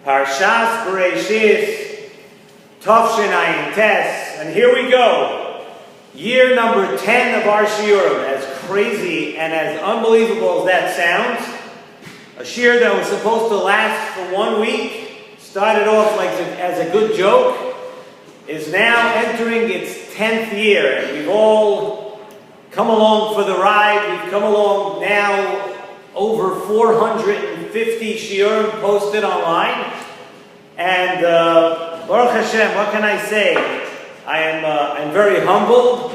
Parshas Bereishis, Tavshin Ayin Tes, and here we go. Year number 10 of our shiurim. As crazy and as unbelievable as that sounds, a shiur that was supposed to last for 1 week, started off as a good joke, is now entering its 10th year, and we've all come along for the ride. We've come along now over 450 shiurim posted online, and Baruch Hashem, what can I say? I'm very humbled,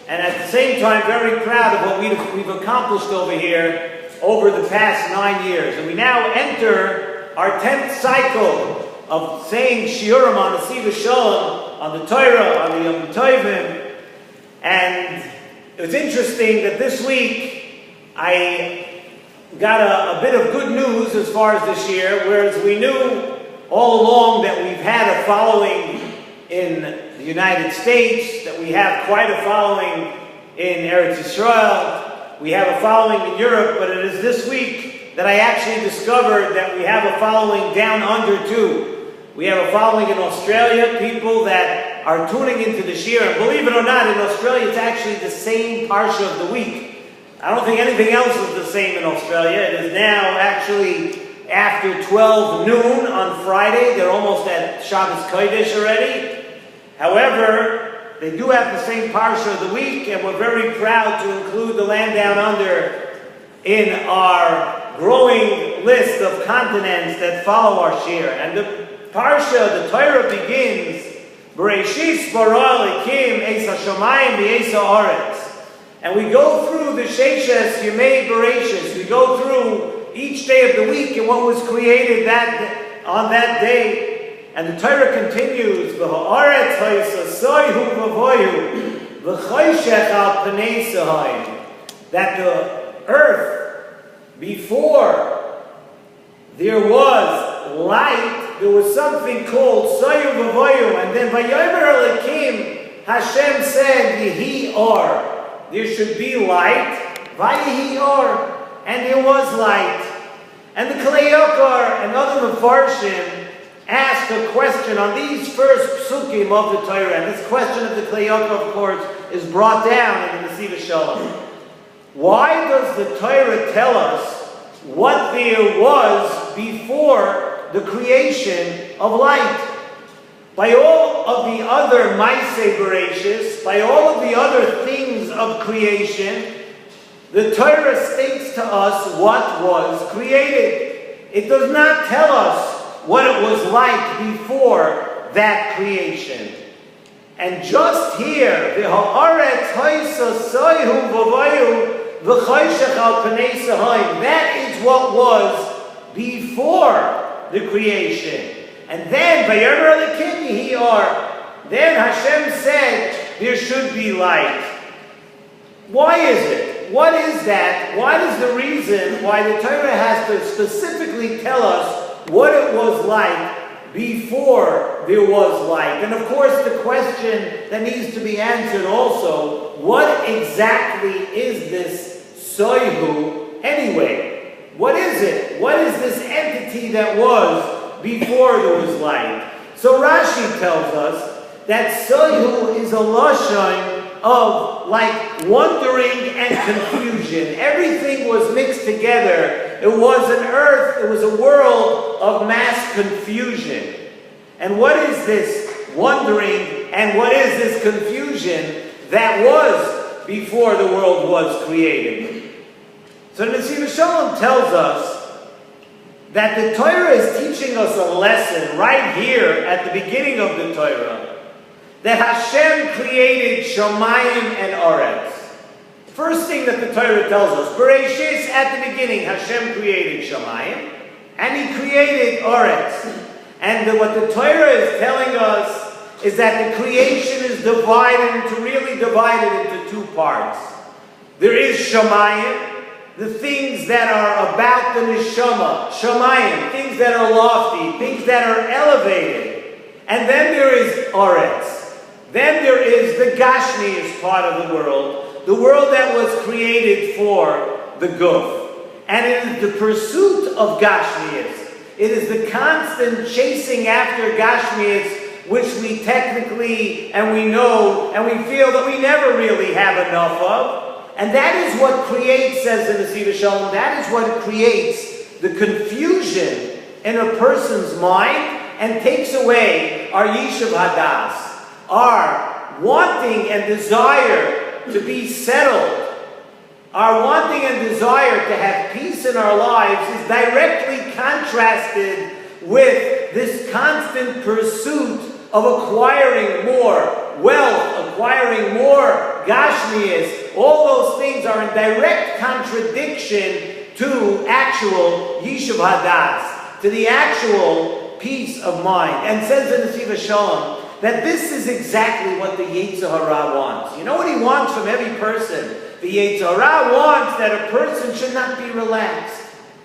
and at the same time very proud of what we've accomplished over here over the past 9 years. And we now enter our 10th cycle of saying shiurim on Nesivos Shalom, on the Torah, on the Yom Tovim. And it was interesting that this week I got a bit of good news as far as this year, whereas we knew all along that we've had a following in the United States, that we have quite a following in Eretz Yisrael, we have a following in Europe, but it is this week that I actually discovered that we have a following down under too. We have a following in Australia, people that are tuning into the shiur, and believe it or not, in Australia it's actually the same parsha of the week. I don't think anything else is the same in Australia. It is now actually after 12 noon on Friday. They're almost at Shabbos Kodesh already. However, they do have the same parsha of the week, and we're very proud to include the land down under in our growing list of continents that follow our shiur. And the parsha, the Torah begins, Bereishis bara Elokim es hashamayim v'es haaretz. And we go through the S.S.S. Yemei Bereishis. We go through each day of the week and what was created on that day. And the Torah continues, V'ha'aretz ha'yisasayhu v'voyu v'choshech al pnei sahayim. That the earth, before there was light, there was something called sayu v'voyu. And then Vayomer Elokim, Hashem said, Yehi or. There should be light, Vayehi or, and there was light. And the Klei Yakar and other Mefarshim asked a question on these first psukim of the Torah, and this question of the Klei Yakar, of course, is brought down in the Nesivos Shalom. Why does the Torah tell us what there was before the creation of light? By all of the other Maaseh Bereishis, by all of the other things of creation, the Torah states to us what was created. It does not tell us what it was like before that creation. And just here, V'ha'aretz ha'yisasayhu v'vayu v'choshech al pnei sahayim. That is what was before the creation. And then, Vayomer Elokim Yehi or, then Hashem said there should be light. Why is it? What is that? What is the reason why the Torah has to specifically tell us what it was like before there was light? And of course, the question that needs to be answered also, what exactly is this Soihu anyway? What is it? What is this entity that was before there was light? So Rashi tells us that Soihu is a lashon of like wondering and confusion. Everything was mixed together. It was an earth, it was a world of mass confusion. And what is this wondering and what is this confusion that was before the world was created? So Nesivos Shalom tells us that the Torah is teaching us a lesson right here at the beginning of the Torah, that Hashem created Shamayim and Aretz. First thing that the Torah tells us, Bereishis, at the beginning, Hashem created Shamayim, and He created Aretz. And what the Torah is telling us is that the creation is divided into two parts. There is Shamayim, the things that are about the neshama, shamayim, things that are lofty, things that are elevated. And then there is Aretz. Then there is the Gashmius part of the world that was created for the Guf. And it is the pursuit of Gashmius. It is the constant chasing after Gashmias, which we technically and we know and we feel that we never really have enough of. And that is what creates, says the Nesivos Shalom, that is what creates the confusion in a person's mind and takes away our Yishuv Hadas, our wanting and desire to be settled. Our wanting and desire to have peace in our lives is directly contrasted with this constant pursuit of acquiring more wealth, acquiring more gashmias. All those things are in direct contradiction to actual Yishuv Hadas, to the actual peace of mind. And says in Nesivos Shalom that this is exactly what the Yetzer Hara wants. You know what he wants from every person? The Yetzer Hara wants that a person should not be relaxed.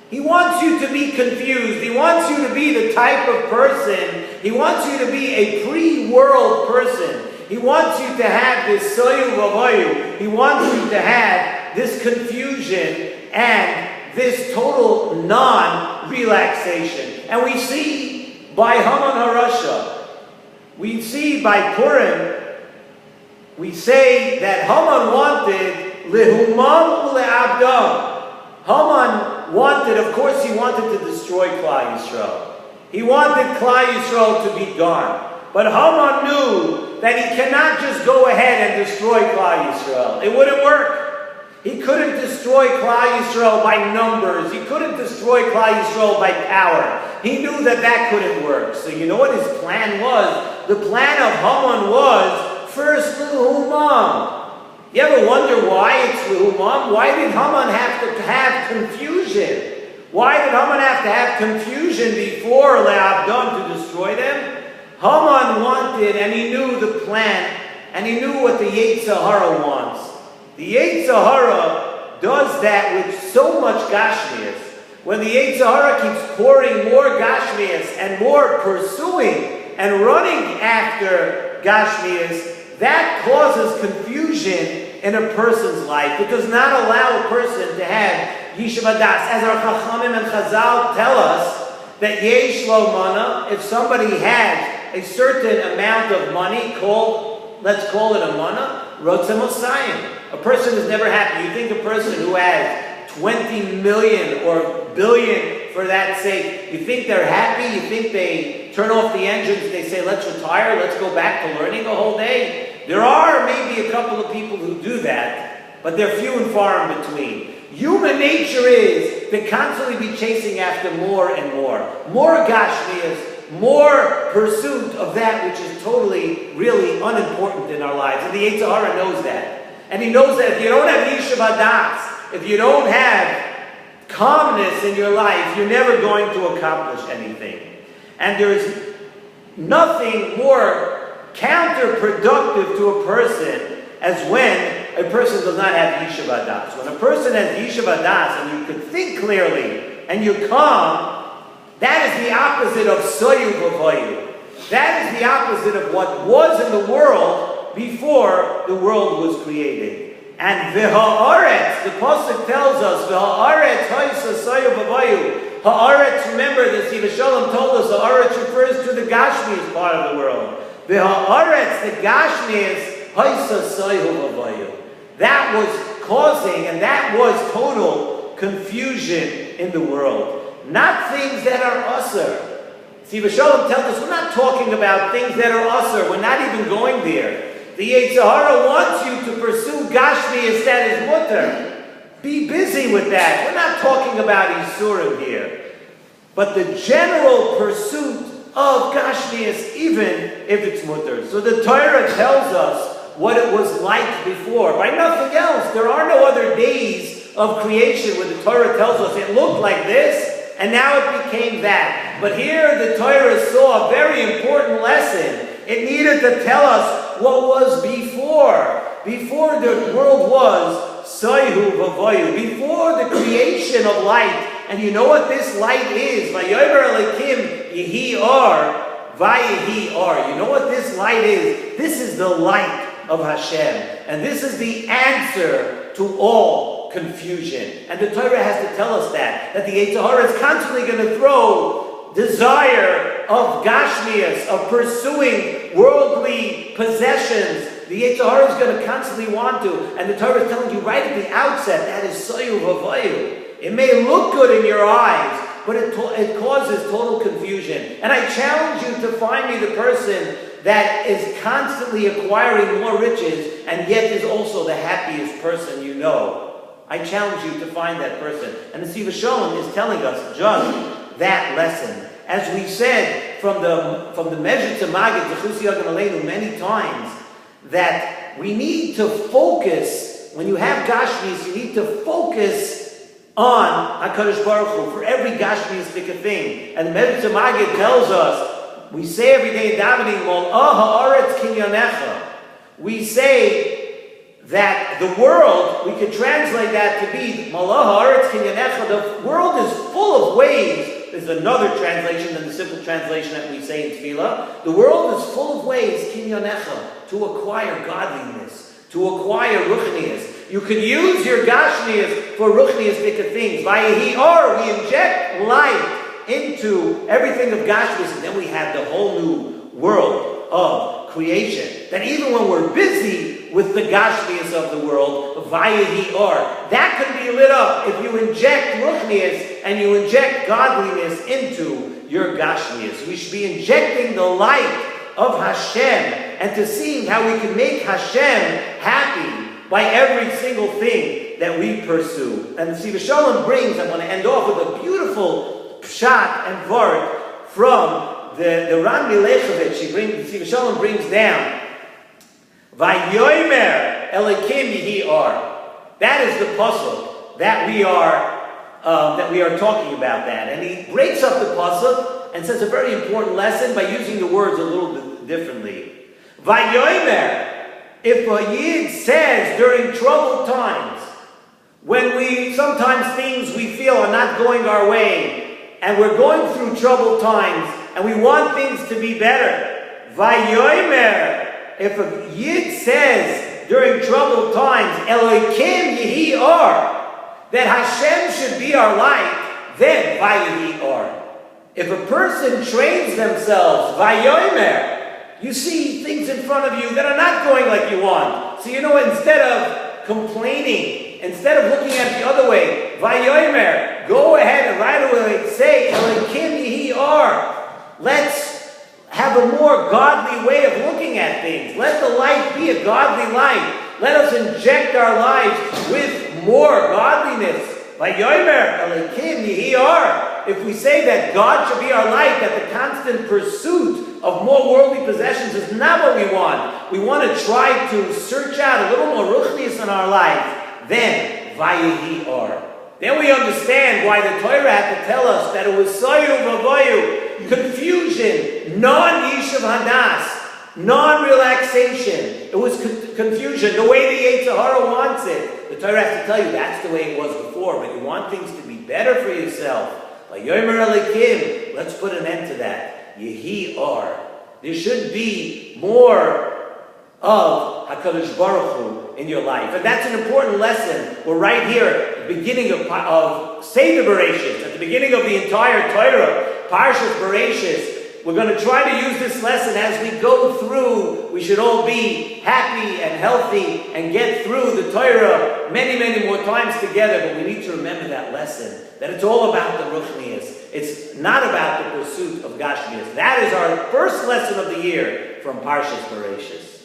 He wants you to be confused. He wants you to be the type of person. He wants you to be a pre-world person. He wants you to have this soyu v'avoyu. He wants you to have this confusion and this total non-relaxation. And we see by Haman HaRasha, we see by Purim, we say that Haman wanted Lehumam ule'abdam. Haman wanted, of course he wanted to destroy Klal Yisrael. He wanted Klal Yisrael to be gone. But Haman knew that he cannot just go ahead and destroy Klal Yisrael. It wouldn't work. He couldn't destroy Klal Yisrael by numbers. He couldn't destroy Klal Yisrael by power. He knew that that couldn't work. So you know what his plan was? The plan of Haman was, first Lehumam. You ever wonder why it's Lehumam? Why did Haman have to have confusion? Why did Haman have to have confusion before Le'abdam to destroy them? Haman wanted, and he knew the plan, and he knew what the Yetzer Hara wants. The Yetzer Hara does that with so much Gashmias. When the Yetzer Hara keeps pouring more Gashmias and more pursuing and running after Gashmias, that causes confusion in a person's life. It does not allow a person to have Yishuv Hadas. As our Chachamim and Chazal tell us, that Yesh Lo Mana, if somebody has a certain amount of money, let's call it a mana, Rotzeh Mosayim. A person is never happy. You think a person who has 20 million or billion for that sake, you think they're happy? You think they turn off the engines, they say, let's retire, let's go back to learning the whole day? There are maybe a couple of people who do that, but they're few and far in between. Human nature is to constantly be chasing after more and more. More gashmias, more pursuit of that which is totally, really unimportant in our lives. And the Yetzer Hara knows that. And he knows that if you don't have Yishuv Hadas, if you don't have calmness in your life, you're never going to accomplish anything. And there's nothing more counterproductive to a person as when a person does not have Yishuv Hadas. When a person has Yishuv Hadas and you can think clearly and you're calm, that is the opposite of soyu v'avoyu. That is the opposite of what was in the world before the world was created. And v'ha'aretz, the pasuk tells us, v'ha'aretz ha'isa soyu v'avoyu. Ha'aretz, remember the Nesivos Shalom told us, ha'aretz refers to the Gashmias part of the world. V'ha'aretz, the Gashmias, ha'isa soyu v'avoyu. That was causing, and that was total confusion in the world. Not things that are usher. Nesivos Shalom tells us we're not talking about things that are usher. We're not even going there. The Yetzer Hara wants you to pursue Gashmias that is mutter. Be busy with that. We're not talking about Isurim here. But the general pursuit of Gashmias, even if it's mutter. So the Torah tells us what it was like before. By nothing else. There are no other days of creation where the Torah tells us it looked like this, and now it became that. But here the Torah saw a very important lesson. It needed to tell us what was before. Before the world was soyu v'avoyu. Before the creation of light. And you know what this light is? Vayomer Elokim yehi or vayehi or. You know what this light is? This is the light of Hashem. And this is the answer to all confusion. And the Torah has to tell us that the Yetzer Hara is constantly going to throw desire of gashmias, of pursuing worldly possessions, the Yetzer Hara is going to constantly want to. And the Torah is telling you right at the outset, that is soyu v'vayu. It may look good in your eyes, but it causes total confusion. And I challenge you to find me the person that is constantly acquiring more riches and yet is also the happiest person you know. I challenge you to find that person. And the Nesivos Shalom is telling us just that lesson. As we said from the measure to Magid, Zechus Yagan Aleinu, many times, that we need to focus, when you have Gashmis, you need to focus on HaKadosh Baruch Hu for every Gashmiistic thing. And the Medrash Magid tells us, we say every day in davening, Mol'ah ha'aretz kinyanecha. We say that the world, we could translate that to be Mol'ah ha'aretz kinyanecha. The world is full of ways. There's another translation than the simple translation that we say in Tefillah. The world is full of ways, kinyanecha, to acquire godliness, to acquire ruchnias. You could use your gashmias for ruchnias things. Vayehi or, we inject light into everything of gashmias, and then we have the whole new world of creation. That even when we're busy with the gashmias of the world, vayehi or, that can be lit up if you inject ruchnias and you inject godliness into your gashmias. We should be injecting the light of Hashem and to seeing how we can make Hashem happy by every single thing that we pursue. And the Nesivos Shalom brings, I want to end off with a beautiful pshat and vart from the Ran Milechovitch. The Nesivos Shalom brings down, Vayomer Elikim Yehi Or. That is the pasuk that we are talking about that. And he breaks up the pasuk and says a very important lesson by using the words a little bit differently. Vayomer. If a Yid says during troubled times, when sometimes things we feel are not going our way, and we're going through troubled times, and we want things to be better, Vayomer, if a Yid says during troubled times, Elokim Yehi Or, that Hashem should be our light, then Vayehi Or. If a person trains themselves, Vayomer, you see things in front of you that are not going like you want. So instead of complaining, instead of looking at it the other way, Vayomer, go ahead and right away say, Elokim Yehi Or. Let's have a more godly way of looking at things. Let the light be a godly light. Let us inject our lives with more godliness. Vayomer, Elokim Yehi Or. If we say that God should be our light, that the constant pursuit of more worldly possessions is not what we want. We want to try to search out a little more ruchnius in our life. Then, Vayehi Or. Then we understand why the Torah had to tell us that it was soyu v'vayu, confusion, non-yishuv hadas, non-relaxation. It was confusion, the way the Yetzer Hara wants it. The Torah has to tell you that's the way it was before, but you want things to be better for yourself. Vayomer Elikim, let's put an end to that. Yehi Or. There should be more of HaKadosh Baruch Hu in your life. And that's an important lesson. We're right here at the beginning of Seder Bereishis, at the beginning of the entire Torah, Parshas Bereishis. We're going to try to use this lesson as we go through. We should all be happy and healthy and get through the Torah many, many more times together. But we need to remember that lesson, that it's all about the Ruchnias. It's not about the pursuit of Gashmias. That is our first lesson of the year from Parshas Bereishis.